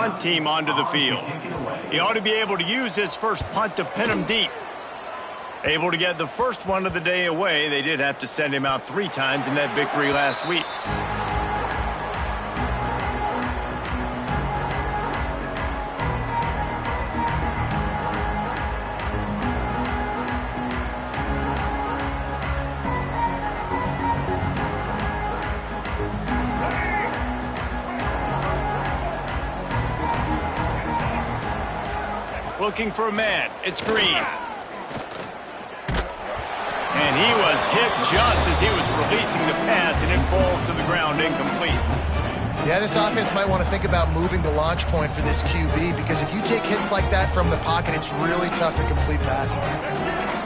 punt team onto the field. He ought to be able to use his first punt to pin him deep. Able to get the first one of the day away. They did have to send him out 3 times in that victory last week. Looking for a man. It's Green. And he was hit just as he was releasing the pass, and it falls to the ground incomplete. Yeah, this offense might want to think about moving the launch point for this QB, because if you take hits like that from the pocket, it's really tough to complete passes.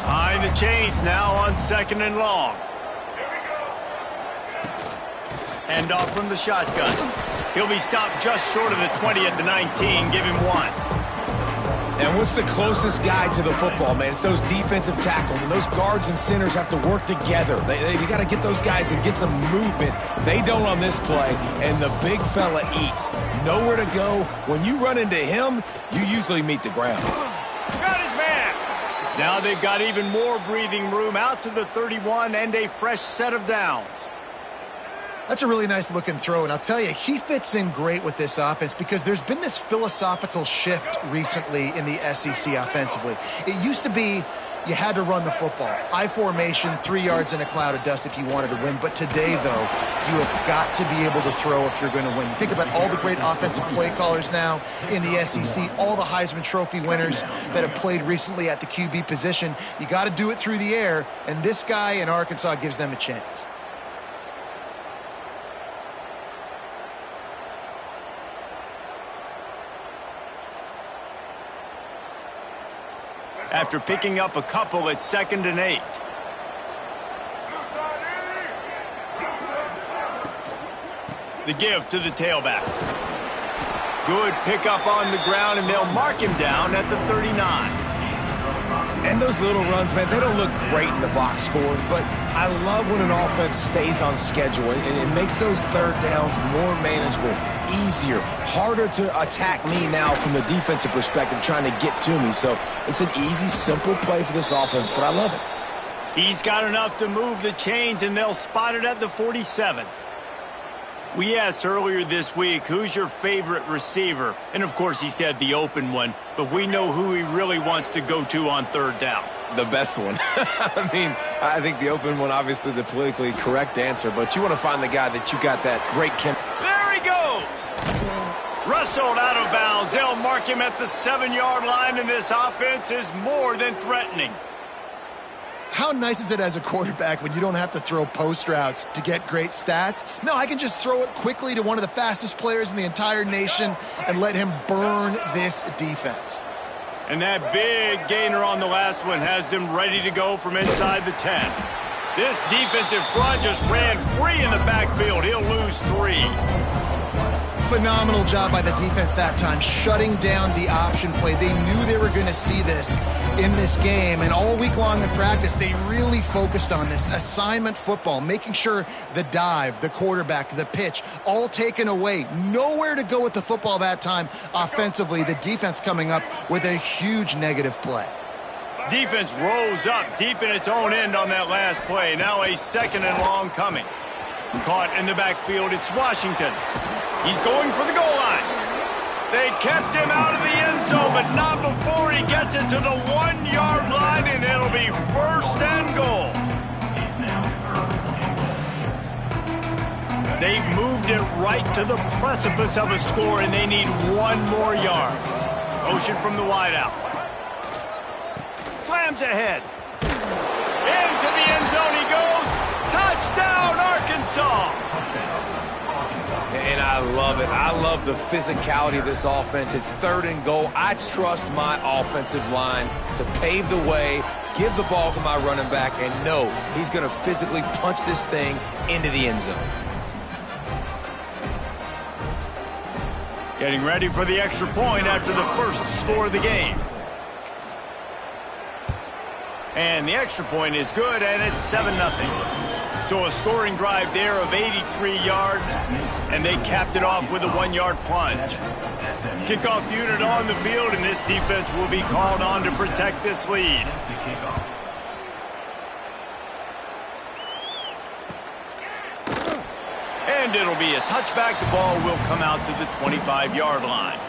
Behind the chains now on 2nd and long. Hand off from the shotgun. He'll be stopped just short of the 20 at the 19. Give him 1. And what's the closest guy to the football, man? It's those defensive tackles, and those guards and centers have to work together. They got to get those guys and get some movement. They don't on this play, and the big fella eats. Nowhere to go. When you run into him, you usually meet the ground. Got his man. Now they've got even more breathing room out to the 31 and a fresh set of downs. That's a really nice looking throw, and I'll tell you, he fits in great with this offense because there's been this philosophical shift recently in the SEC offensively. It used to be you had to run the football. I formation, 3 yards in a cloud of dust if you wanted to win. But today, though, you have got to be able to throw if you're going to win. You think about all the great offensive play callers now in the SEC, all the Heisman Trophy winners that have played recently at the QB position. You got to do it through the air, and this guy in Arkansas gives them a chance. After picking up a couple at 2nd and 8. The give to the tailback. Good pickup on the ground, and they'll mark him down at the 39. And those little runs, man, they don't look great in the box score, but I love when an offense stays on schedule, and it makes those 3rd downs more manageable, easier, harder to attack me now from the defensive perspective trying to get to me. So it's an easy, simple play for this offense, but I love it. He's got enough to move the chains, and they'll spot it at the 47. We asked earlier this week, who's your favorite receiver? And, of course, he said the open one, but we know who he really wants to go to on 3rd down. The best one. I mean, I think the open one, obviously the politically correct answer, but you want to find the guy that you got that great There he goes! Wrestled out of bounds. They'll mark him at the 7-yard line, and this offense is more than threatening. How nice is it as a quarterback when you don't have to throw post routes to get great stats? No, I can just throw it quickly to one of the fastest players in the entire nation and let him burn this defense. And that big gainer on the last one has them ready to go from inside the 10. This defensive front just ran free in the backfield. He'll lose 3. Phenomenal job by the defense that time, shutting down the option play. They knew they were going to see this in this game, and all week long in practice, they really focused on this assignment football, making sure the dive, the quarterback, the pitch, all taken away. Nowhere to go with the football that time offensively. The defense coming up with a huge negative play. Defense rose up deep in its own end on that last play. Now a 2nd and long coming. Caught in the backfield, it's Washington. He's going for the goal line. They kept him out of the end zone, but not before he gets it to the 1-yard line, and it'll be 1st and goal. They've moved it right to the precipice of a score, and they need 1 more yard. Motion from the wideout. Slams ahead. Into the end zone he goes. Touchdown, Arkansas. And I love it. I love the physicality of this offense. It's 3rd and goal. I trust my offensive line to pave the way, give the ball to my running back, and know he's going to physically punch this thing into the end zone. Getting ready for the extra point after the first score of the game. And the extra point is good, and it's 7-0. So a scoring drive there of 83 yards, and they capped it off with a 1-yard plunge. Kickoff unit on the field, and this defense will be called on to protect this lead. And it'll be a touchback. The ball will come out to the 25-yard line.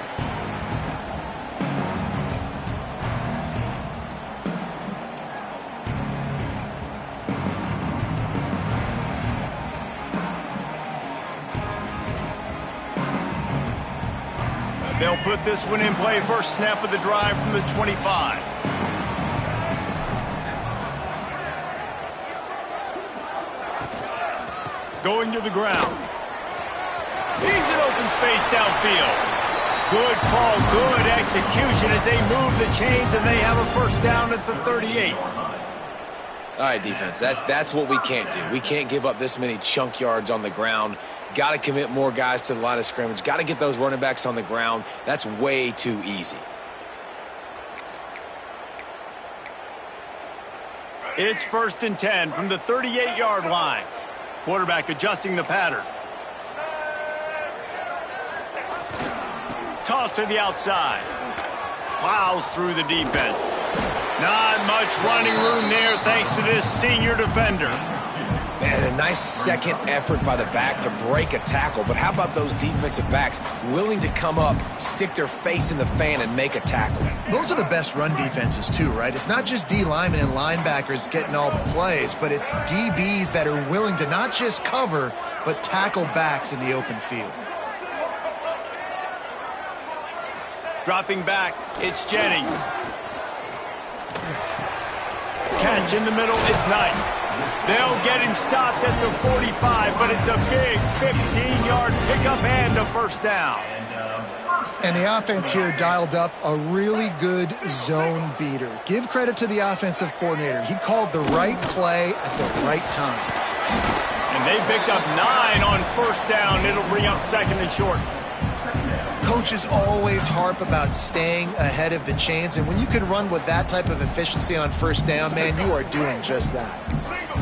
They'll put this one in play. First snap of the drive from the 25. Going to the ground. He's in open space downfield. Good call, good execution as they move the chains, and they have a first down at the 38. All right, defense, that's what we can't do. We can't give up this many chunk yards on the ground. Got to commit more guys to the line of scrimmage. Got to get those running backs on the ground. That's way too easy. It's 1st and 10 from the 38-yard line. Quarterback adjusting the pattern. Toss to the outside. Plows through the defense. Not much running room there thanks to this senior defender. Man, a nice second effort by the back to break a tackle. But how about those defensive backs willing to come up, stick their face in the fan, and make a tackle? Those are the best run defenses, too, right? It's not just D linemen and linebackers getting all the plays, but it's DBs that are willing to not just cover, but tackle backs in the open field. Dropping back, it's Jennings. Catch in the middle, it's Knight. They'll get him stopped at the 45, but it's a big 15-yard pickup and a first down. And the offense here dialed up a really good zone beater. Give credit to the offensive coordinator. He called the right play at the right time. And they picked up 9 on first down. It'll bring up 2nd and short. Coaches always harp about staying ahead of the chains, and when you can run with that type of efficiency on first down, man, you are doing just that.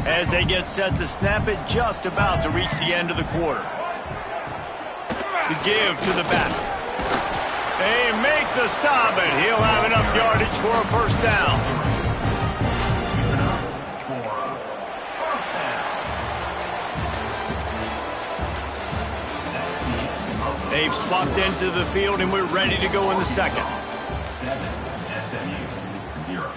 As they get set to snap it, just about to reach the end of the quarter. The give to the back. They make the stop, and he'll have enough yardage for a first down. They've swapped into the field, and we're ready to go in the second. 7, SMU 0.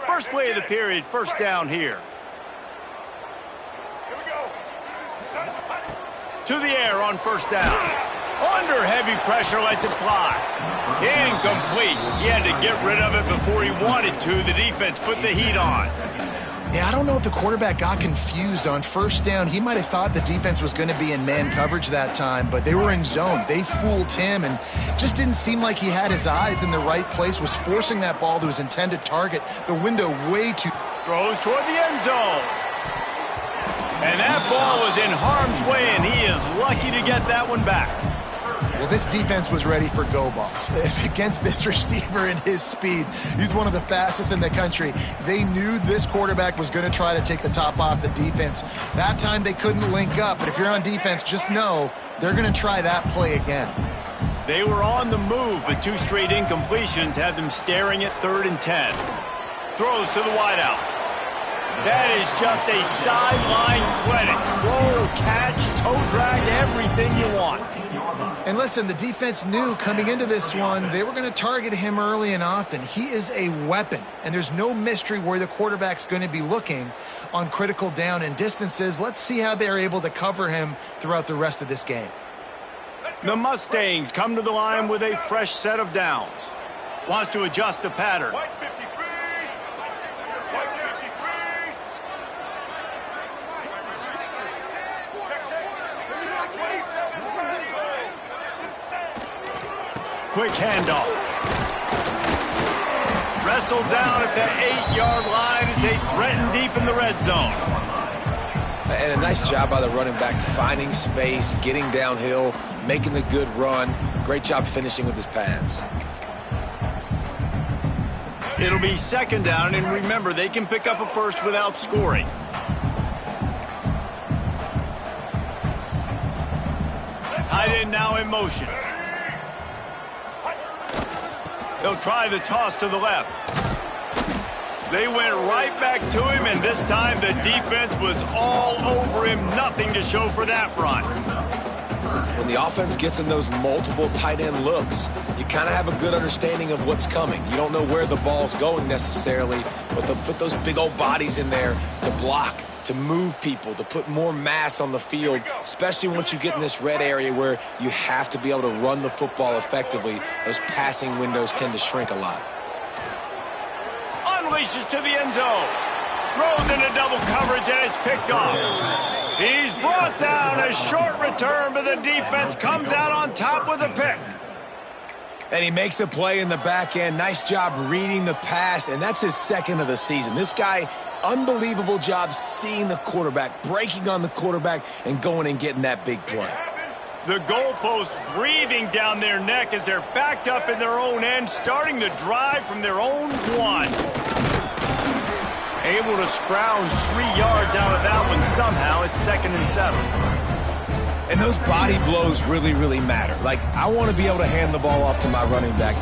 First play of the period, first down here. To the air on first down. Under heavy pressure, lets it fly. Incomplete. He had to get rid of it before he wanted to. The defense put the heat on. Yeah, I don't know if the quarterback got confused on first down. He might have thought the defense was going to be in man coverage that time, but they were in zone. They fooled him and just didn't seem like he had his eyes in the right place, was forcing that ball to his intended target. The window way too... Throws toward the end zone. And that ball was in harm's way, and he is lucky to get that one back. Well, this defense was ready for go balls. Against this receiver and his speed, he's one of the fastest in the country. They knew this quarterback was going to try to take the top off the defense. That time they couldn't link up, but if you're on defense, just know they're going to try that play again. They were on the move, but 2 straight incompletions had them staring at 3rd and 10. Throws to the wideout. That is just a sideline clinic. Throw, catch, toe drag, everything you want. And listen, the defense knew coming into this one, they were going to target him early and often. He is a weapon, and there's no mystery where the quarterback's going to be looking on critical down and distances. Let's see how they're able to cover him throughout the rest of this game. The Mustangs come to the line with a fresh set of downs. Wants to adjust the pattern. quick handoff. Wrestled down at the 8-yard line as they threaten deep in the red zone. And a nice job by the running back, finding space, getting downhill, making the good run. Great job finishing with his pads. It'll be second down, and remember, they can pick up a first without scoring. Tight end now in motion. They'll try the toss to the left. They went right back to him, and this time the defense was all over him. Nothing to show for that run. When the offense gets in those multiple tight end looks, you kind of have a good understanding of what's coming. You don't know where the ball's going necessarily, but they'll put those big old bodies in there to block, to move people, to put more mass on the field, especially once you get in this red area where you have to be able to run the football effectively. Those passing windows tend to shrink a lot. Unleashes to the end zone. Throws into double coverage, and it's picked off. He's brought down. A short return, but the defense comes out on top with a pick. And he makes a play in the back end. Nice job reading the pass, and that's his second of the season. This guy, unbelievable job seeing the quarterback, breaking on the quarterback, and going and getting that big play. The goalpost breathing down their neck as they're backed up in their own end, starting the drive from their own one. Able to scrounge 3 yards out of that one somehow. It's 2nd and 7. And those body blows really, really matter. Like, I want to be able to hand the ball off to my running back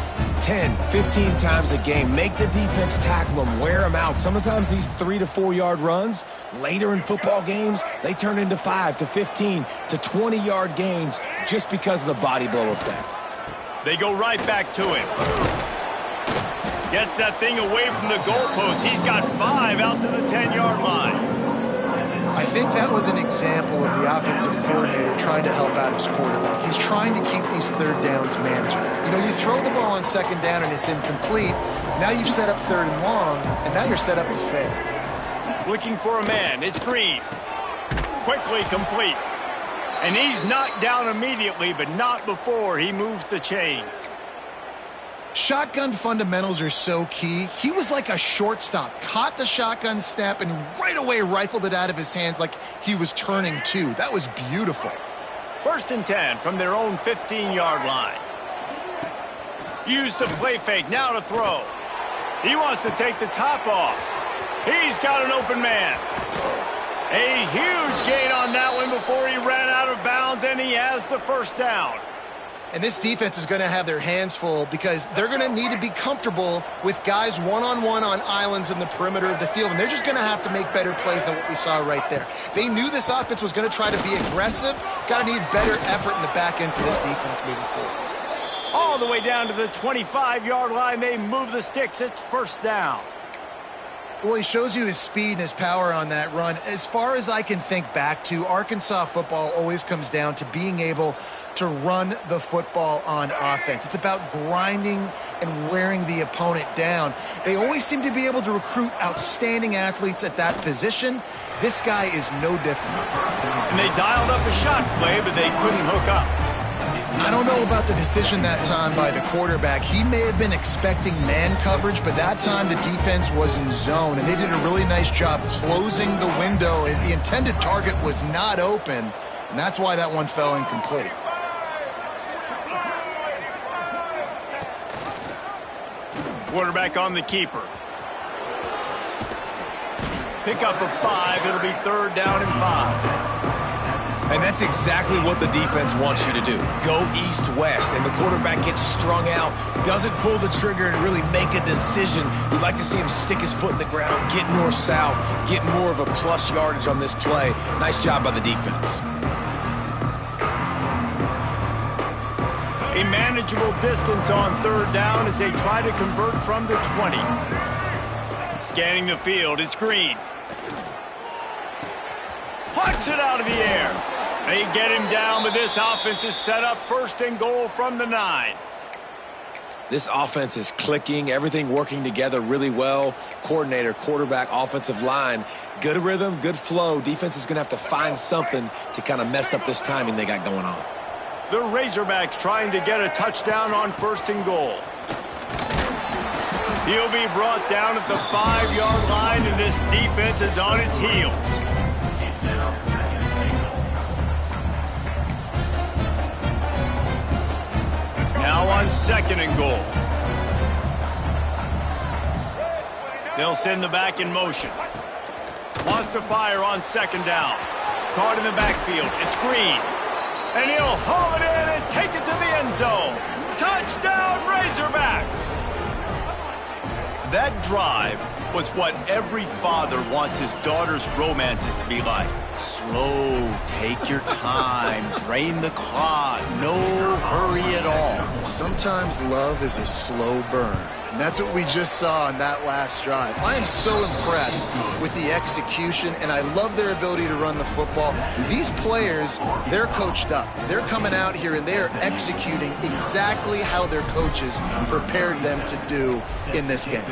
10, 15 times a game. Make the defense tackle them, wear them out. Sometimes these 3 to 4 yard runs, later in football games, they turn into 5 to 15 to 20 yard gains just because of the body blow effect. They go right back to him. Gets that thing away from the goalpost. He's got 5 out to the 10-yard line. I think that was an example of the offensive coordinator trying to help out his quarterback. He's trying to keep these third downs manageable. You know, you throw the ball on second down and it's incomplete. Now you've set up third and long, and now you're set up to fail. Looking for a man. It's Green. Quickly complete. And he's knocked down immediately, but not before he moves the chains. Shotgun fundamentals are so key. He was like a shortstop, caught the shotgun snap and right away rifled it out of his hands like he was turning two. That was beautiful. 1st and 10 from their own 15-yard line. Use the play fake now to throw. He wants to take the top off. He's got an open man. A huge gain on that one before he ran out of bounds, and he has the first down. And this defense is going to have their hands full because they're going to need to be comfortable with guys one-on-one on islands in the perimeter of the field. And they're just going to have to make better plays than what we saw right there. They knew this offense was going to try to be aggressive. Got to need better effort in the back end for this defense moving forward. All the way down to the 25-yard line. They move the sticks. It's 1st down. Well, he shows you his speed and his power on that run. As far as I can think back to, Arkansas football always comes down to being able to run the football on offense. It's about grinding and wearing the opponent down. They always seem to be able to recruit outstanding athletes at that position. This guy is no different. And they dialed up a shot play, but they couldn't hook up. I don't know about the decision that time by the quarterback. He may have been expecting man coverage, but that time the defense was in zone, and they did a really nice job closing the window. The intended target was not open, and that's why that one fell incomplete. Quarterback on the keeper. Pick up a 5. It'll be 3rd down and 5. And that's exactly what the defense wants you to do. Go east-west, and the quarterback gets strung out, doesn't pull the trigger and really make a decision. You'd like to see him stick his foot in the ground, get north-south, get more of a plus yardage on this play. Nice job by the defense. A manageable distance on 3rd down as they try to convert from the 20. Scanning the field, it's Green. Puts it out of the air. They get him down, but this offense is set up 1st and goal from the 9. This offense is clicking, everything working together really well. Coordinator, quarterback, offensive line, good rhythm, good flow. Defense is going to have to find something to kind of mess up this timing they got going on. The Razorbacks trying to get a touchdown on 1st and goal. He'll be brought down at the 5-yard line, and this defense is on its heels. Now on 2nd and goal. They'll send the back in motion. Wants to fire on 2nd down. Caught in the backfield. It's Green. And he'll haul it in and take it to the end zone. Touchdown, Razorbacks! That drive was what every father wants his daughter's romances to be like. Slow, take your time, drain the clock, no hurry at all. Sometimes love is a slow burn. And that's what we just saw on that last drive. I am so impressed with the execution, and I love their ability to run the football. These players, they're coached up. They're coming out here, and they're executing exactly how their coaches prepared them to do in this game.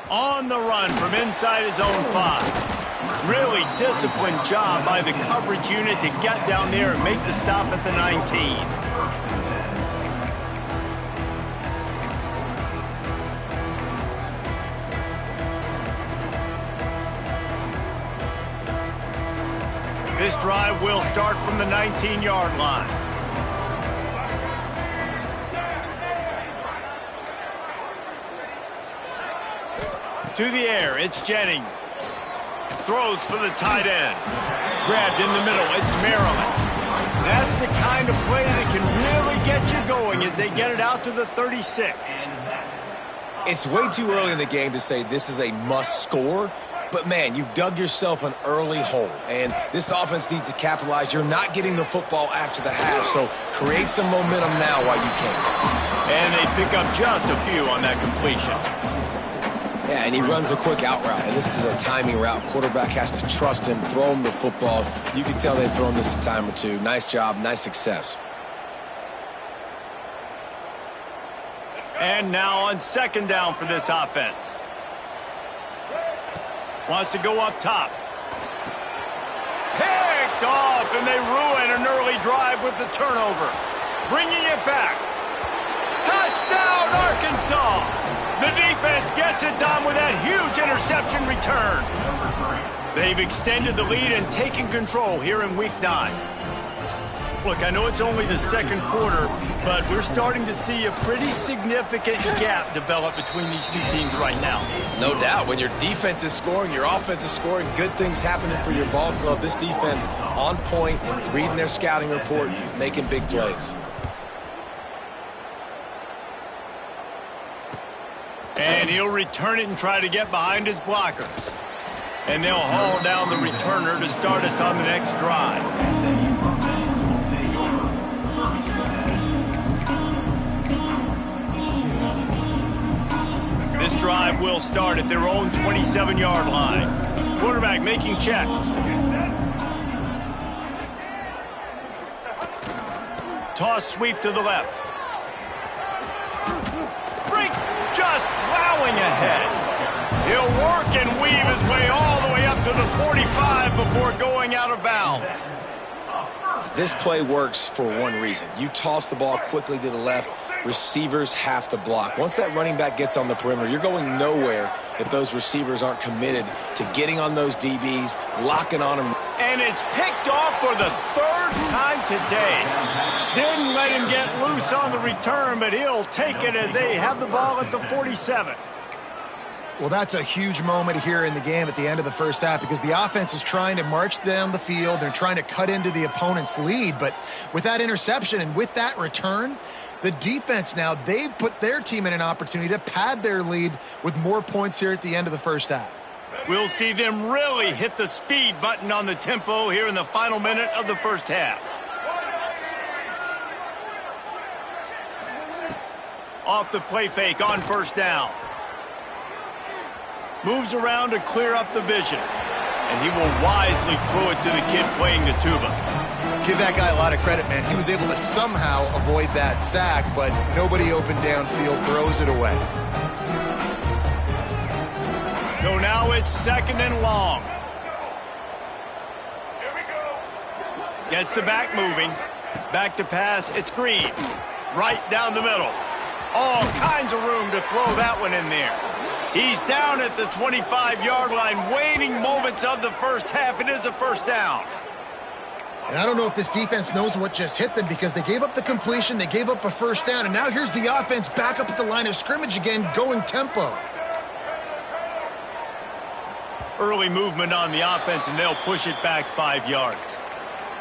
On the run from inside his own 5. Really disciplined job by the coverage unit to get down there and make the stop at the 19. This drive will start from the 19-yard line. To the air, it's Jennings. Throws for the tight end. Grabbed in the middle, it's Maryland. That's the kind of play that can really get you going as they get it out to the 36. It's way too early in the game to say this is a must score. But, man, you've dug yourself an early hole, and this offense needs to capitalize. You're not getting the football after the half, so create some momentum now while you can. And they pick up just a few on that completion. Yeah, and he runs a quick out route, and this is a timing route. Quarterback has to trust him, throw him the football. You can tell they've thrown this a time or two. Nice job, nice success. And now on 2nd down for this offense. Wants to go up top. Picked off, and they ruin an early drive with the turnover. Bringing it back. Touchdown, Arkansas! The defense gets it done with that huge interception return. They've extended the lead and taken control here in Week 9. Look, I know it's only the 2nd quarter, but we're starting to see a pretty significant gap develop between these two teams right now. No doubt. When your defense is scoring, your offense is scoring, good things happening for your ball club. This defense on point, reading their scouting report, making big plays. And he'll return it and try to get behind his blockers. And they'll haul down the returner to start us on the next drive. This drive will start at their own 27-yard line. Quarterback making checks. Toss sweep to the left. Brink just plowing ahead. He'll work and weave his way all the way up to the 45 before going out of bounds. This play works for one reason. You toss the ball quickly to the left. Receivers have to block. Once that running back gets on the perimeter, you're going nowhere if those receivers aren't committed to getting on those DBs, locking on them. And it's picked off for the 3rd time today. Didn't let him get loose on the return, but he'll take it as they have the ball at the 47. Well, that's a huge moment here in the game at the end of the first half because the offense is trying to march down the field. They're trying to cut into the opponent's lead. But with that interception and with that return, the defense now, they've put their team in an opportunity to pad their lead with more points here at the end of the first half. We'll see them really hit the speed button on the tempo here in the final minute of the first half. Off the play fake on 1st down. Moves around to clear up the vision. And he will wisely throw it to the kid playing the tuba. Give that guy a lot of credit, man. He was able to somehow avoid that sack, but nobody open downfield, throws it away. So now it's 2nd and long. Gets the back moving. Back to pass. It's Green. Right down the middle. All kinds of room to throw that one in there. He's down at the 25-yard line, waiting moments of the first half. It is a first down. And I don't know if this defense knows what just hit them because they gave up the completion, they gave up a first down, and now here's the offense back up at the line of scrimmage again, going tempo. Early movement on the offense, and they'll push it back 5 yards.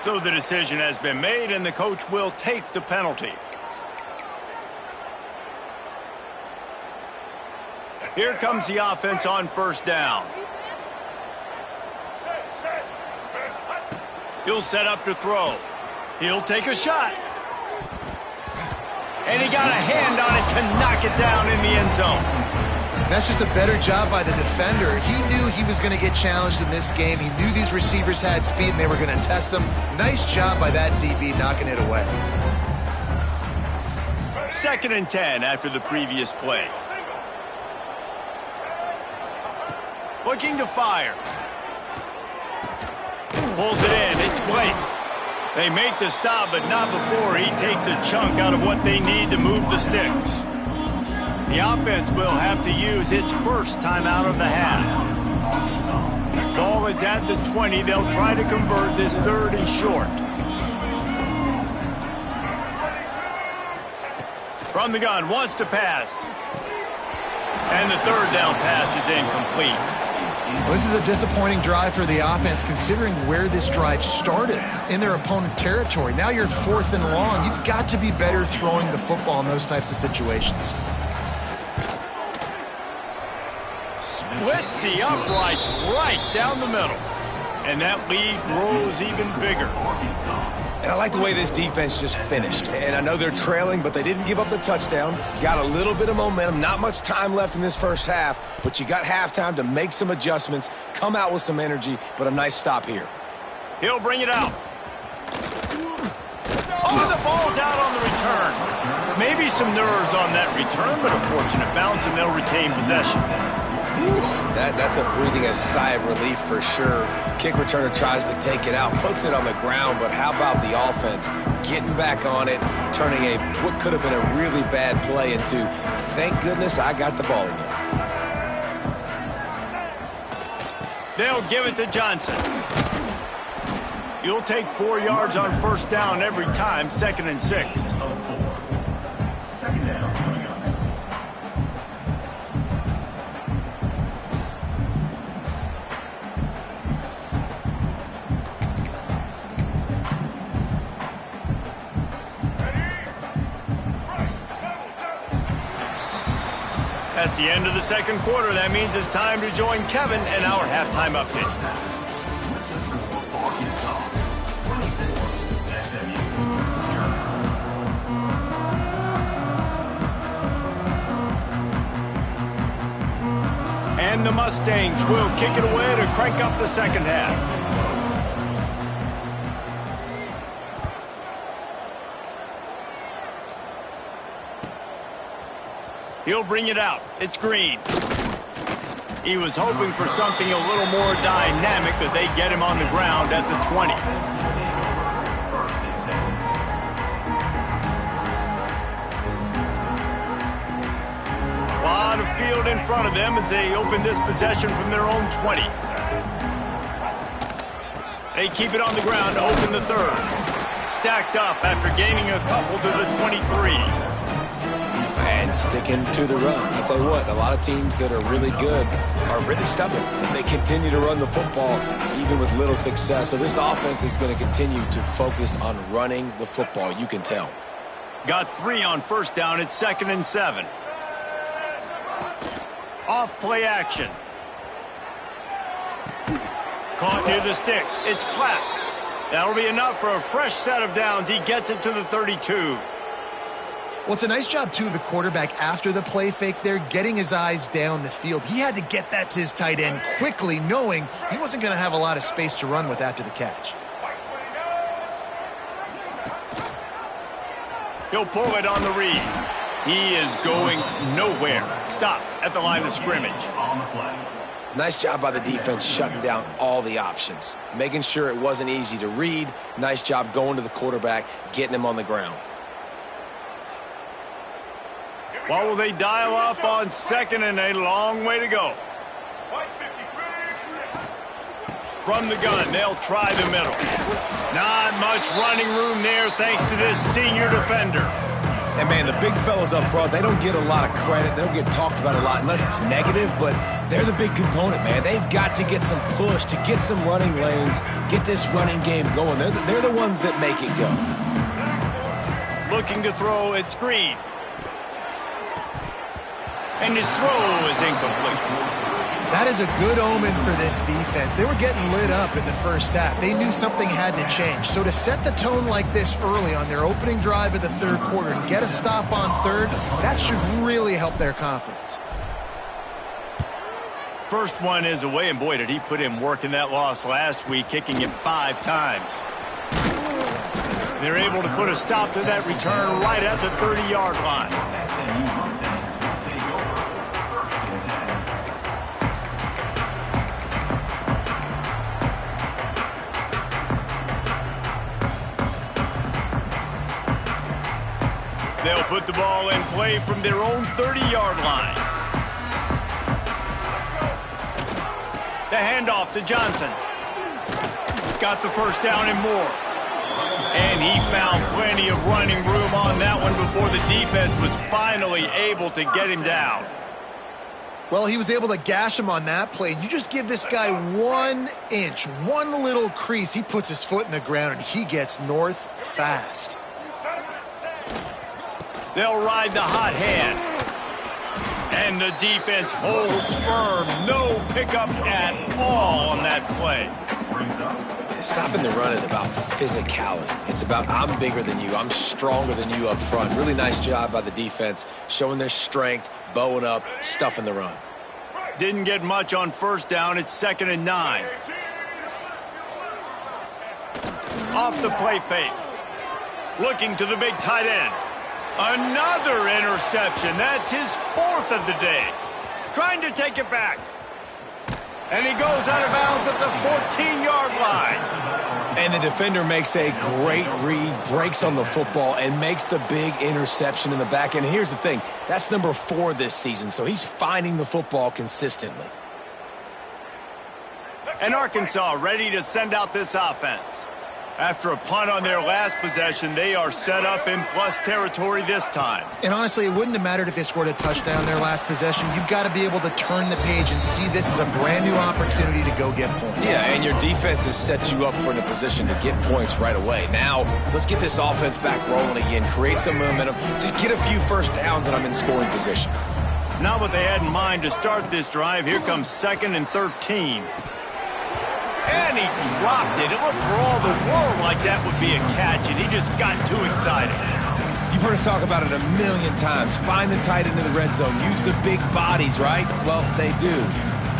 So the decision has been made, and the coach will take the penalty. Here comes the offense on first down. He'll set up to throw. He'll take a shot. And he got a hand on it to knock it down in the end zone. That's just a better job by the defender. He knew he was going to get challenged in this game. He knew these receivers had speed and they were going to test him. Nice job by that DB knocking it away. 2nd and 10 after the previous play. Looking to fire. Pulls it in. It's Blake. They make the stop, but not before he takes a chunk out of what they need to move the sticks. The offense will have to use its first timeout of the half. The ball is at the 20. They'll try to convert this 3rd and short. From the gun, wants to pass. And the 3rd down pass is incomplete. Well, this is a disappointing drive for the offense considering where this drive started in their opponent territory. Now you're 4th and long. You've got to be better throwing the football in those types of situations. Splits the uprights right down the middle. And that lead grows even bigger. And I like the way this defense just finished. And I know they're trailing, but they didn't give up the touchdown. Got a little bit of momentum. Not much time left in this first half, but you got halftime to make some adjustments, come out with some energy, but a nice stop here. He'll bring it out. Oh, the ball's out on the return. Maybe some nerves on that return, but a fortunate bounce, and they'll retain possession. That's a breathing a sigh of relief for sure. Kick returner tries to take it out, puts it on the ground, but how about the offense getting back on it, turning what could have been a really bad play into, thank goodness I got the ball again. They'll give it to Johnson. You'll take 4 yards on first down every time, 2nd and 6. 2nd down. That's the end of the 2nd quarter. That means it's time to join Kevin and our halftime update. And the Mustangs will kick it away to crank up the 2nd half. He'll bring it out. It's Green. He was hoping for something a little more dynamic, but they get him on the ground at the 20. A lot of field in front of them as they open this possession from their own 20. They keep it on the ground to open the 3rd. Stacked up after gaining a couple to the 23. And sticking to the run. I'll tell you what, a lot of teams that are really good are really stubborn. And they continue to run the football even with little success. So this offense is going to continue to focus on running the football. You can tell. Got 3 on first down. It's 2nd and 7. Off play action. Caught near the sticks. It's clapped. That'll be enough for a fresh set of downs. He gets it to the 32. Well, it's a nice job, too, of the quarterback after the play fake there, getting his eyes down the field. He had to get that to his tight end quickly, knowing he wasn't going to have a lot of space to run with after the catch. He'll pull it on the read. He is going nowhere. Stop at the line of scrimmage. On the play. Nice job by the defense shutting down all the options, making sure it wasn't easy to read. Nice job going to the quarterback, getting him on the ground. What will they dial up on second and a long way to go? From the gun, they'll try the middle. Not much running room there thanks to this senior defender. And, man, the big fellas up front, they don't get a lot of credit. They don't get talked about a lot unless it's negative, but they're the big component, man. They've got to get some push, to get some running lanes, get this running game going. They're the ones that make it go. Looking to throw, it's Green. And his throw is incomplete. That is a good omen for this defense. They were getting lit up in the first half. They knew something had to change. So to set the tone like this early on their opening drive of the third quarter and get a stop on third, that should really help their confidence. First one is away, and boy, did he put in work in that loss last week, kicking it 5 times. They're able to put a stop to that return right at the 30-yard line. They'll put the ball in play from their own 30-yard line. The handoff to Johnson. Got the first down and more. And he found plenty of running room on that one before the defense was finally able to get him down. Well, he was able to gash him on that play. You just give this guy 1 inch, one little crease. He puts his foot in the ground, and he gets north fast. They'll ride the hot hand. And the defense holds firm. No pickup at all on that play. Stopping the run is about physicality. It's about I'm bigger than you. I'm stronger than you up front. Really nice job by the defense, showing their strength, bowing up, stuffing the run. Didn't get much on first down. It's 2nd and 9. Off the play fake. Looking to the big tight end. Another interception. That's his 4th of the day. Trying to take it back. And he goes out of bounds at the 14-yard line. And the defender makes a great read, breaks on the football, and makes the big interception in the back end. And here's the thing. That's number 4 this season, so he's finding the football consistently. And Arkansas ready to send out this offense. After a punt on their last possession, they are set up in plus territory this time. And honestly, it wouldn't have mattered if they scored a touchdown their last possession. You've got to be able to turn the page and see this as a brand new opportunity to go get points. Yeah, and your defense has set you up for a position to get points right away. Now, let's get this offense back rolling again, create some momentum, just get a few first downs, and I'm in scoring position. Not what they had in mind to start this drive. Here comes 2nd and 13. And he dropped it. It looked for all the world like that would be a catch, and he just got too excited. You've heard us talk about it a million times. Find the tight end in the red zone. Use the big bodies, right? Well, they do.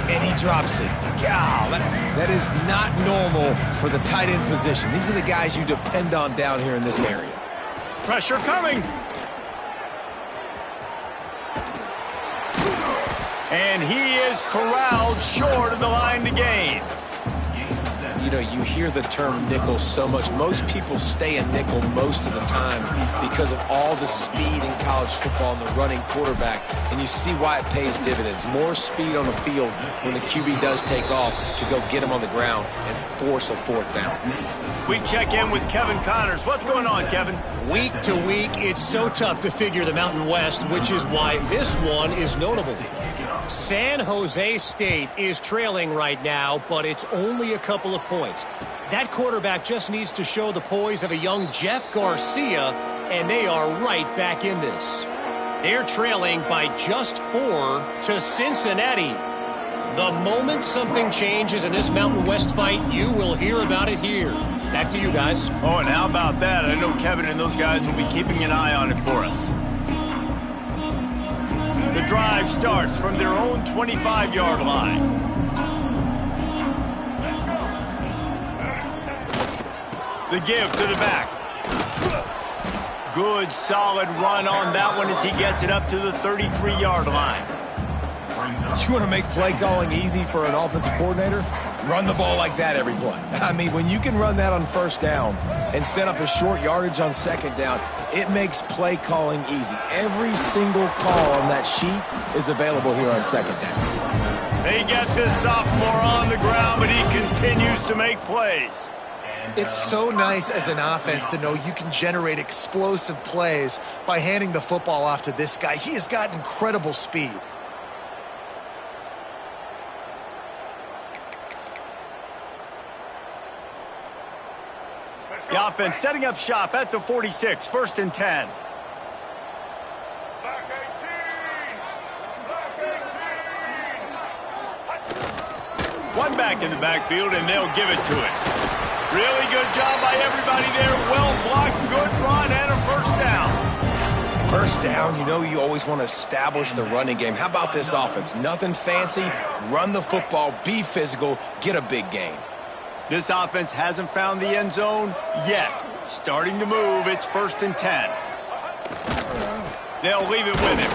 And he drops it. God, that is not normal for the tight end position. These are the guys you depend on down here in this area. Pressure coming. And he is corralled short of the line to gain. You know, you hear the term nickel so much. Most people stay a nickel most of the time because of all the speed in college football and the running quarterback, and you see why it pays dividends. More speed on the field when the QB does take off to go get him on the ground and force a 4th down. We check in with Kevin Connors. What's going on, Kevin? Week to week, it's so tough to figure the Mountain West, which is why this one is notable. San Jose State is trailing right now, but it's only a couple of points. That quarterback just needs to show the poise of a young Jeff Garcia, and they are right back in this. They're trailing by just 4 to Cincinnati. The moment something changes in this Mountain West fight, you will hear about it here. Back to you guys. Oh, and how about that? I know Kevin and those guys will be keeping an eye on it for us. The drive starts from their own 25-yard line. The give to the back. Good, solid run on that one as he gets it up to the 33-yard line. You want to make play calling easy for an offensive coordinator? Run the ball like that every play. I mean, when you can run that on first down and set up a short yardage on second down, it makes play calling easy. Every single call on that sheet is available here on second down. They get this sophomore on the ground, but he continues to make plays. It's so nice as an offense to know you can generate explosive plays by handing the football off to this guy. He has got incredible speed. The offense setting up shop at the 46, 1st and 10. One back in the backfield, and they'll give it to it. Really good job by everybody there. Well blocked, good run, and a 1st down. First down, you know you always want to establish the running game. How about this offense? Nothing fancy. Run the football, be physical, get a big gain. This offense hasn't found the end zone yet. Starting to move, it's 1st and 10. They'll leave it with him.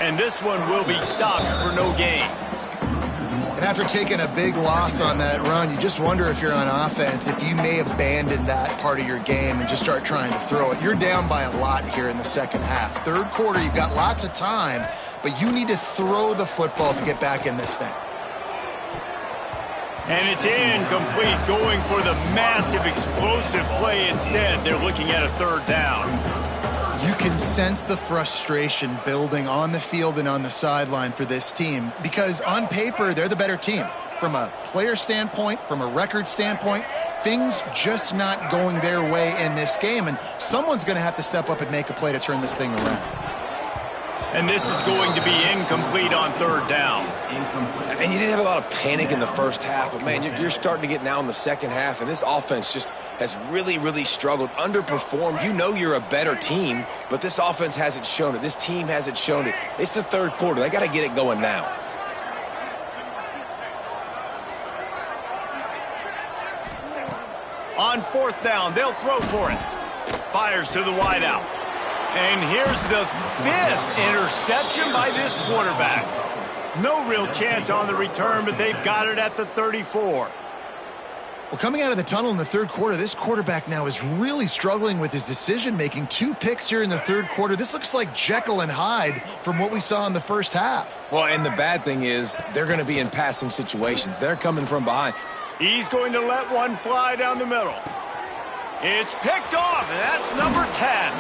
And this one will be stopped for no gain. And after taking a big loss on that run, you just wonder if you're on offense, if you may abandon that part of your game and just start trying to throw it. You're down by a lot here in the second half. Third quarter, you've got lots of time, but you need to throw the football to get back in this thing. And it's incomplete, going for the massive explosive play instead. They're looking at a 3rd down. You can sense the frustration building on the field and on the sideline for this team because on paper, they're the better team. From a player standpoint, from a record standpoint, things just not going their way in this game, and someone's going to have to step up and make a play to turn this thing around. And this is going to be incomplete on 3rd down. And you didn't have a lot of panic in the first half, but, man, you're starting to get now in the second half, and this offense just has really, really struggled, underperformed. You know you're a better team, but this offense hasn't shown it. This team hasn't shown it. It's the 3rd quarter. They got to get it going now. On 4th down, they'll throw for it. Fires to the wideout. And here's the 5th interception by this quarterback. No real chance on the return, but they've got it at the 34. Well, coming out of the tunnel in the 3rd quarter, this quarterback now is really struggling with his decision-making. 2 picks here in the 3rd quarter. This looks like Jekyll and Hyde from what we saw in the first half. Well, and the bad thing is they're going to be in passing situations. They're coming from behind. He's going to let one fly down the middle. It's picked off, and that's number 10.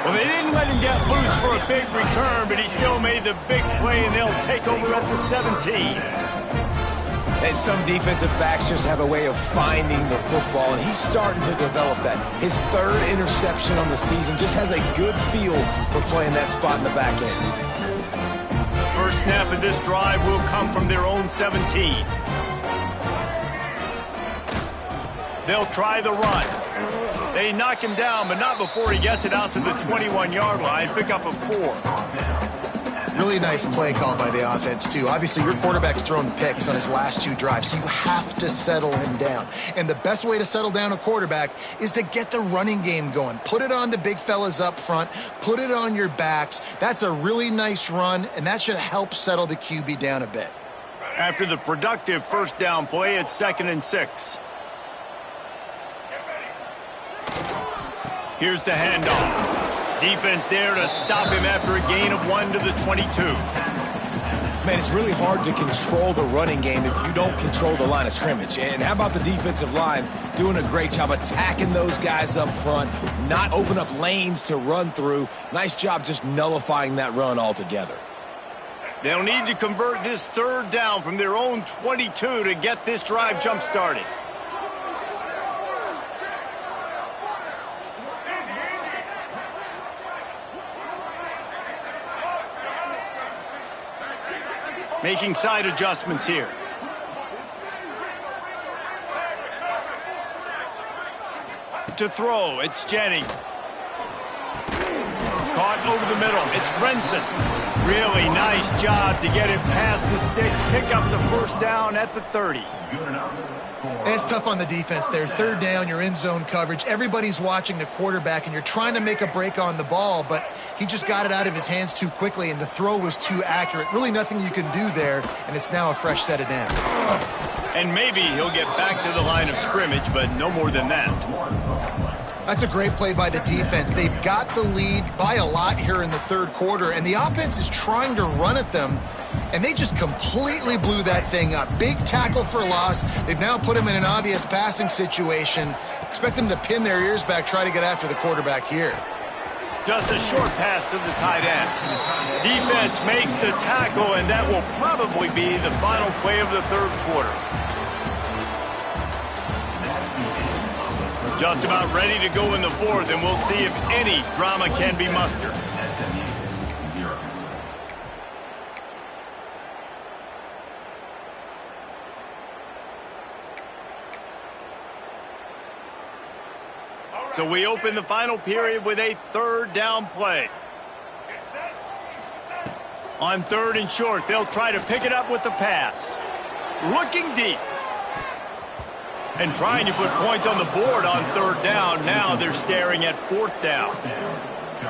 Well, they didn't let him get loose for a big return, but he still made the big play, and they'll take over at the 17. And some defensive backs just have a way of finding the football, and he's starting to develop that. His 3rd interception on the season, just has a good feel for playing that spot in the back end. First snap of this drive will come from their own 17. They'll try the run. They knock him down, but not before he gets it out to the 21-yard line. Pick up a 4. Really nice play call by the offense, too. Obviously, your quarterback's thrown picks on his last 2 drives, so you have to settle him down. And the best way to settle down a quarterback is to get the running game going. Put it on the big fellas up front. Put it on your backs. That's a really nice run, and that should help settle the QB down a bit. After the productive 1st down play, it's 2nd and 6. Here's the handoff. Defense there to stop him after a gain of 1 to the 22. Man, it's really hard to control the running game if you don't control the line of scrimmage. And how about the defensive line doing a great job attacking those guys up front, not open up lanes to run through. Nice job just nullifying that run altogether. They'll need to convert this 3rd down from their own 22 to get this drive jump-started. Making side adjustments here. To throw, it's Jennings. Caught over the middle. It's Brinson. Really nice job to get it past the sticks. Pick up the first down at the 30. It's tough on the defense there. Third down, you're in zone coverage. Everybody's watching the quarterback, and you're trying to make a break on the ball, but he just got it out of his hands too quickly, and the throw was too accurate. Really nothing you can do there, and it's now a fresh set of downs. And maybe he'll get back to the line of scrimmage, but no more than that. That's a great play by the defense. They've got the lead by a lot here in the third quarter, and the offense is trying to run at them, and they just completely blew that thing up. Big tackle for loss. They've now put him in an obvious passing situation. Expect them to pin their ears back, try to get after the quarterback here. Just a short pass to the tight end. Defense makes the tackle, and that will probably be the final play of the third quarter. Just about ready to go in the fourth, and we'll see if any drama can be mustered. So we open the final period with a third down play. On third and short, they'll try to pick it up with the pass. Looking deep. And trying to put points on the board on third down. Now they're staring at fourth down.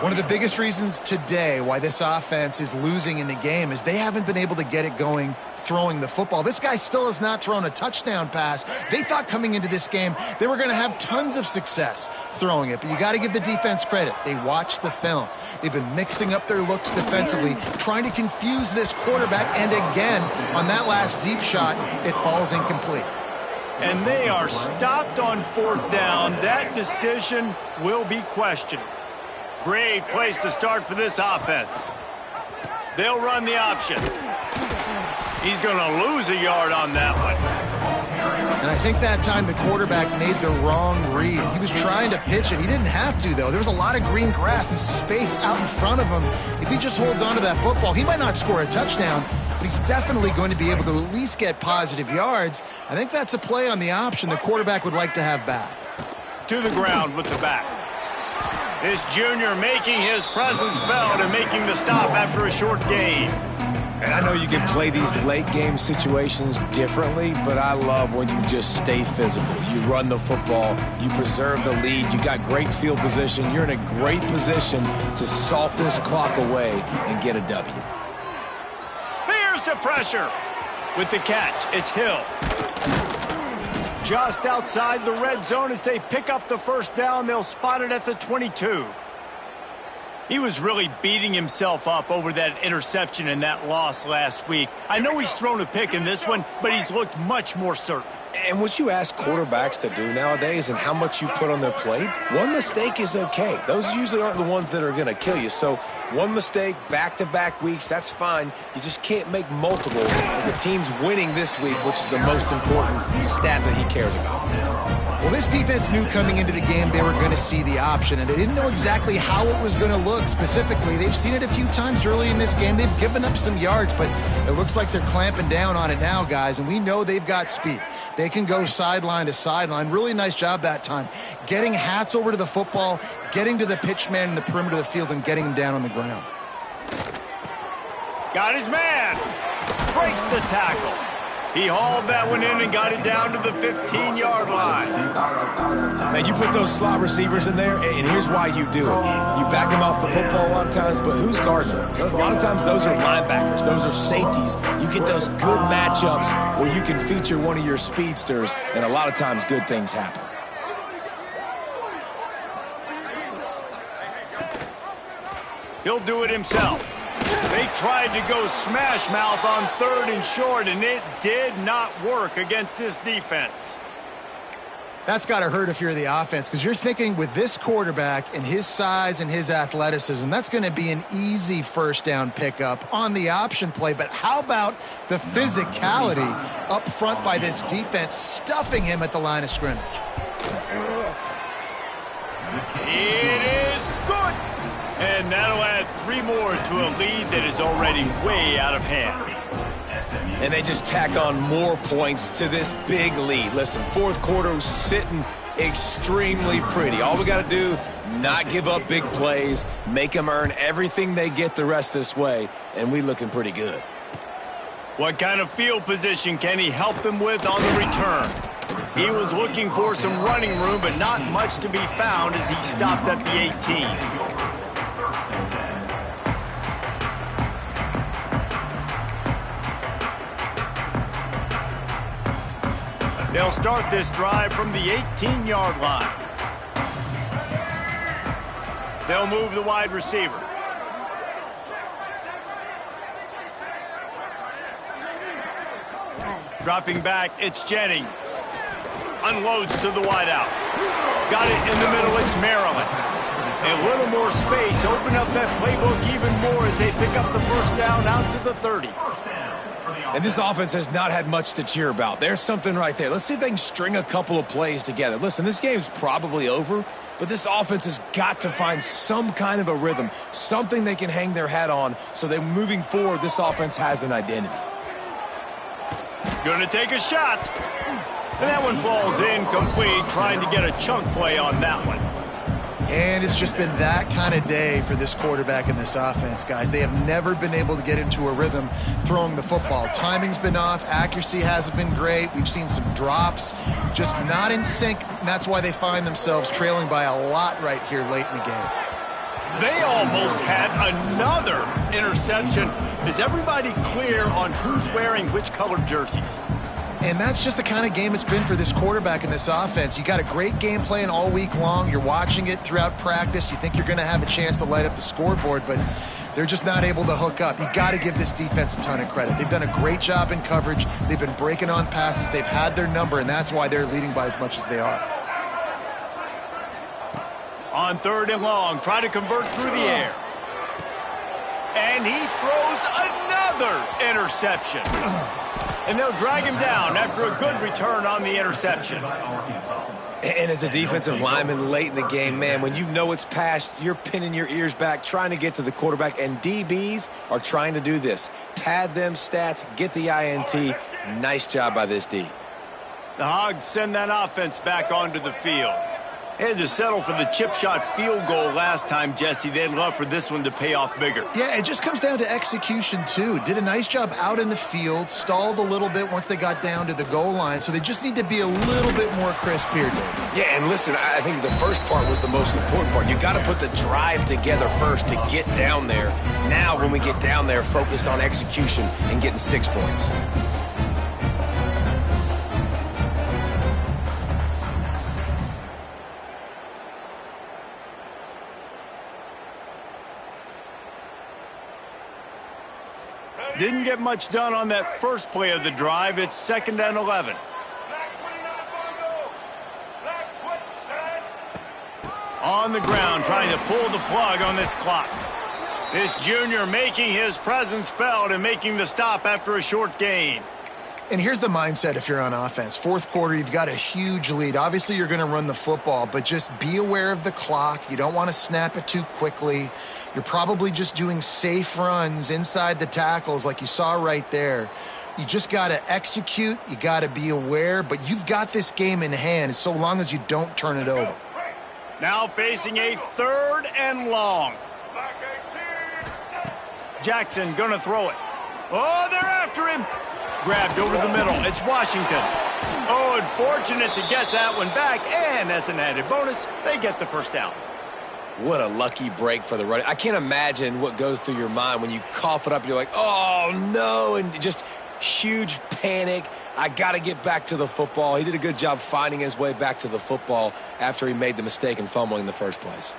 One of the biggest reasons today why this offense is losing in the game is they haven't been able to get it going throwing the football. This guy still has not thrown a touchdown pass. They thought coming into this game they were going to have tons of success throwing it, but you got to give the defense credit. They watched the film. They've been mixing up their looks defensively, trying to confuse this quarterback, and again, on that last deep shot, it falls incomplete. And they are stopped on fourth down. That decision will be questioned. Great place to start for this offense. They'll run the option. He's going to lose a yard on that one. And I think that time the quarterback made the wrong read. He was trying to pitch it. He didn't have to, though. There was a lot of green grass and space out in front of him. If he just holds on to that football, he might not score a touchdown, but he's definitely going to be able to at least get positive yards. I think that's a play on the option the quarterback would like to have back. To the ground with the back. This junior making his presence felt and making the stop after a short gain. And I know you can play these late game situations differently, but I love when you just stay physical. You run the football, you preserve the lead, you got great field position, you're in a great position to salt this clock away and get a W. Here's the pressure. With the catch, it's Hill. Just outside the red zone as they pick up the first down. They'll spot it at the 22. He was really beating himself up over that interception and that loss last week. I know he's thrown a pick in this one, but he's looked much more certain. And what you ask quarterbacks to do nowadays and how much you put on their plate, one mistake is okay. Those usually aren't the ones that are going to kill you. So one mistake, back-to-back weeks, that's fine. You just can't make multiple. The team's winning this week, which is the most important stat that he cares about. Well, this defense knew coming into the game they were going to see the option, and they didn't know exactly how it was going to look specifically. They've seen it a few times early in this game. They've given up some yards, but it looks like they're clamping down on it now, guys, and we know they've got speed. They can go sideline to sideline. Really nice job that time. Getting Hats over to the football, getting to the pitch man in the perimeter of the field, and getting him down on the ground. Got his man. Breaks the tackle. He hauled that one in and got it down to the 15-yard line. Man, you put those slot receivers in there, and here's why you do it. You back them off the football a lot of times, but who's guarding them? A lot of times those are linebackers. Those are safeties. You get those good matchups where you can feature one of your speedsters, and a lot of times good things happen. He'll do it himself. They tried to go smash mouth on third and short, and it did not work against this defense. That's got to hurt if you're the offense, because you're thinking with this quarterback and his size and his athleticism, that's going to be an easy first down pickup on the option play. But how about the physicality up front by this defense, stuffing him at the line of scrimmage? It is good. And that'll add 3 more to a lead that is already way out of hand. And they just tack on more points to this big lead. Listen, fourth quarter, sitting extremely pretty. All we got to do, not give up big plays, make them earn everything they get the rest this way, and we looking pretty good. What kind of field position can he help them with on the return? He was looking for some running room, but not much to be found as he stopped at the 18. They'll start this drive from the 18-yard line. They'll move the wide receiver. Dropping back, it's Jennings. Unloads to the wideout. Got it in the middle, it's Maryland. A little more space, open up that playbook even more as they pick up the first down out to the 30. And this offense has not had much to cheer about. There's something right there. Let's see if they can string a couple of plays together. Listen, this game's probably over, but this offense has got to find some kind of a rhythm, something they can hang their hat on so that moving forward, this offense has an identity. Gonna take a shot. And that one falls incomplete, trying to get a chunk play on that one. And it's just been that kind of day for this quarterback and this offense, guys. They have never been able to get into a rhythm throwing the football. Timing's been off. Accuracy hasn't been great. We've seen some drops, just not in sync. And that's why they find themselves trailing by a lot right here late in the game. They almost had another interception. Is everybody clear on who's wearing which colored jerseys? And that's just the kind of game it's been for this quarterback and this offense. You got a great game plan all week long. You're watching it throughout practice. You think you're going to have a chance to light up the scoreboard, but they're just not able to hook up. You got to give this defense a ton of credit. They've done a great job in coverage. They've been breaking on passes. They've had their number, and that's why they're leading by as much as they are. On 3rd and long, try to convert through the air. And he throws another interception. And they'll drag him down after a good return on the interception. And as a defensive lineman late in the game, man, when you know it's past, you're pinning your ears back, trying to get to the quarterback, and DBs are trying to do this. Pad them stats, get the INT. Nice job by this D. The Hogs send that offense back onto the field. They had to settle for the chip shot field goal last time, Jesse. They'd love for this one to pay off bigger. Yeah, it just comes down to execution, too. Did a nice job out in the field, stalled a little bit once they got down to the goal line, so they just need to be a little bit more crisp here, Dave. Yeah, and listen, I think the first part was the most important part. You got to put the drive together first to get down there. Now, when we get down there, focus on execution and getting 6 points. Didn't get much done on that first play of the drive. It's 2nd and 11. On the ground, trying to pull the plug on this clock. This junior making his presence felt and making the stop after a short gain. And here's the mindset if you're on offense. 4th quarter, you've got a huge lead. Obviously, you're going to run the football, but just be aware of the clock. You don't want to snap it too quickly. You're probably just doing safe runs inside the tackles like you saw right there. You just got to execute. You got to be aware, but you've got this game in hand so long as you don't turn it over. Now facing a 3rd and long. Jackson gonna throw it. Oh, they're after him. Grabbed over the middle. It's Washington. Oh, unfortunate to get that one back. And as an added bonus, they get the first down. What a lucky break for the running. I can't imagine what goes through your mind when you cough it up. You're like, oh, no, and just huge panic. I got to get back to the football. He did a good job finding his way back to the football after he made the mistake in fumbling in the first place.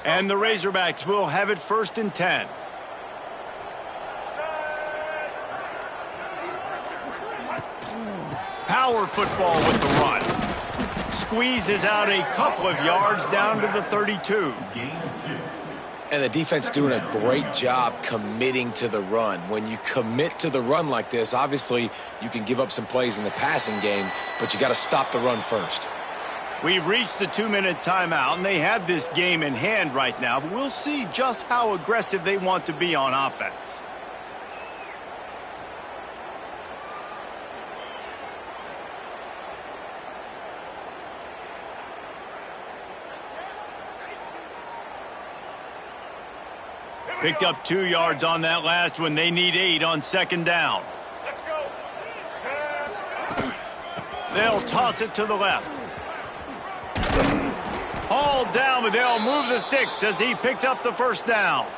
And the Razorbacks will have it 1st and 10. Power football with the run. Squeezes out a couple of yards down to the 32. And the defense doing a great job committing to the run. When you commit to the run like this, obviously you can give up some plays in the passing game, but you got to stop the run first. We've reached the 2-minute timeout, and they have this game in hand right now, but we'll see just how aggressive they want to be on offense. Picked up 2 yards on that last one. They need 8 on second down. Let's go. They'll toss it to the left. Hauled down, but they'll move the sticks as he picks up the first down.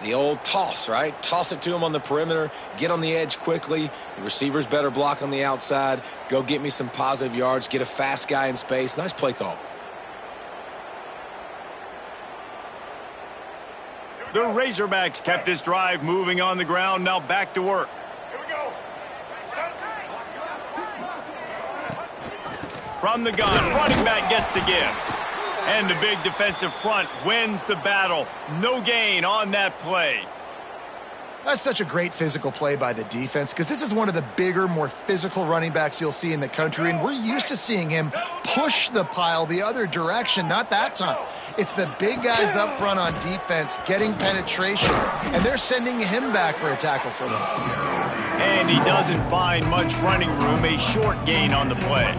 The old toss, right? Toss it to him on the perimeter, get on the edge quickly. The receivers better block on the outside. Go get me some positive yards, get a fast guy in space. Nice play call. The Razorbacks kept this drive moving on the ground. Now back to work. Here we go. From the gun, running back gets to give. And the big defensive front wins the battle. No gain on that play. That's such a great physical play by the defense because this is one of the bigger, more physical running backs you'll see in the country, and we're used to seeing him push the pile the other direction. Not that time. It's the big guys up front on defense getting penetration, and they're sending him back for a tackle for loss. And he doesn't find much running room, a short gain on the play.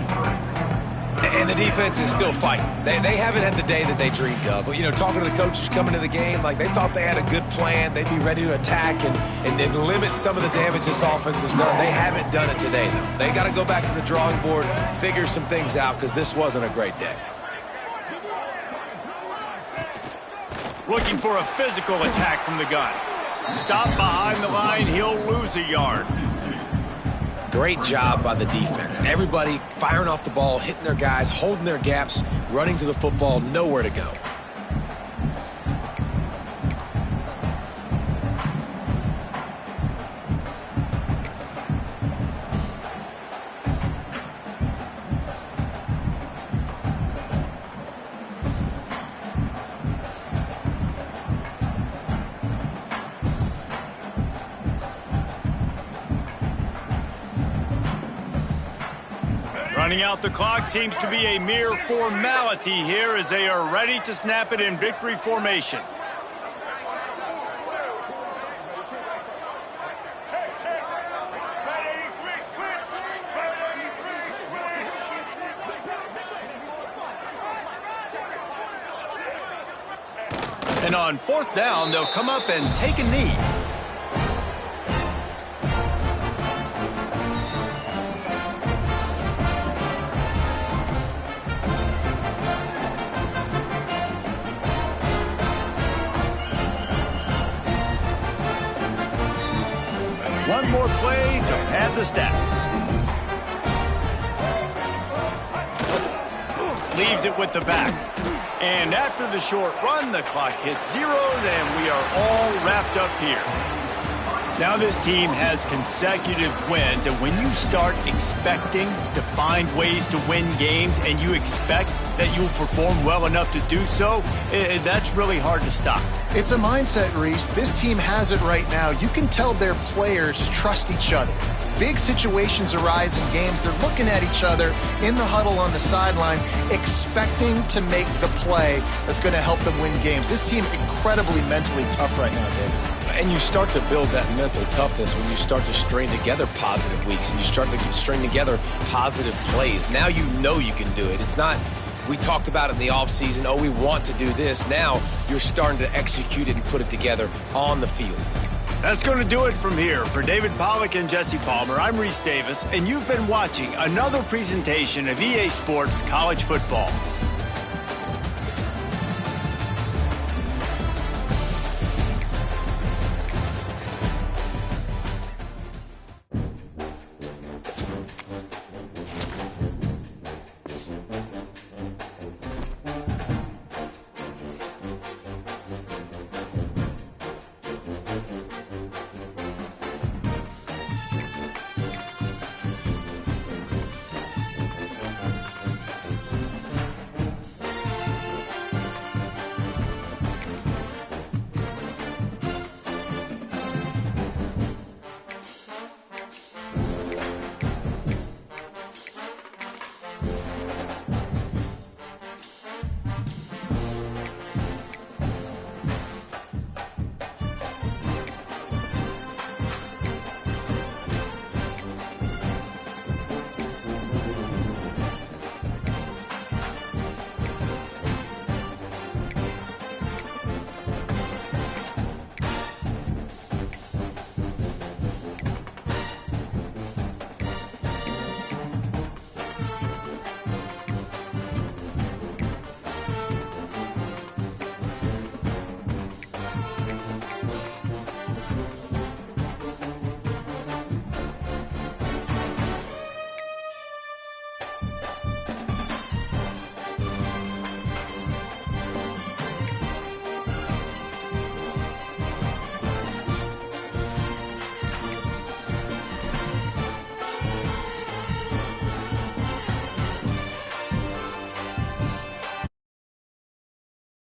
And the defense is still fighting. They haven't had the day that they dreamed of. But, you know, talking to the coaches coming to the game, like they thought they had a good plan. They'd be ready to attack and then limit some of the damage this offense has done. They haven't done it today, though. They got to go back to the drawing board, figure some things out, because this wasn't a great day. Looking for a physical attack from the gun. Stop behind the line, he'll lose a yard. Great job by the defense. Everybody firing off the ball, hitting their guys, holding their gaps, running to the football, nowhere to go. Running out the clock seems to be a mere formality here as they are ready to snap it in victory formation. And on fourth down, they'll come up and take a knee. One more play to pad the stats. Leaves it with the back. And after the short run, the clock hits zeros, and we are all wrapped up here. Now this team has consecutive wins, and when you start expecting to find ways to win games and you expect that you'll perform well enough to do so, that's really hard to stop. It's a mindset, Reese. This team has it right now. You can tell their players trust each other. Big situations arise in games. They're looking at each other in the huddle on the sideline, expecting to make the play that's going to help them win games. This team incredibly mentally tough right now, David. And you start to build that mental toughness when you start to string together positive weeks and you start to string together positive plays. Now you know you can do it. It's not, we talked about it in the offseason, oh, we want to do this. Now you're starting to execute it and put it together on the field. That's going to do it from here. For David Pollack and Jesse Palmer, I'm Reese Davis, and you've been watching another presentation of EA Sports College Football.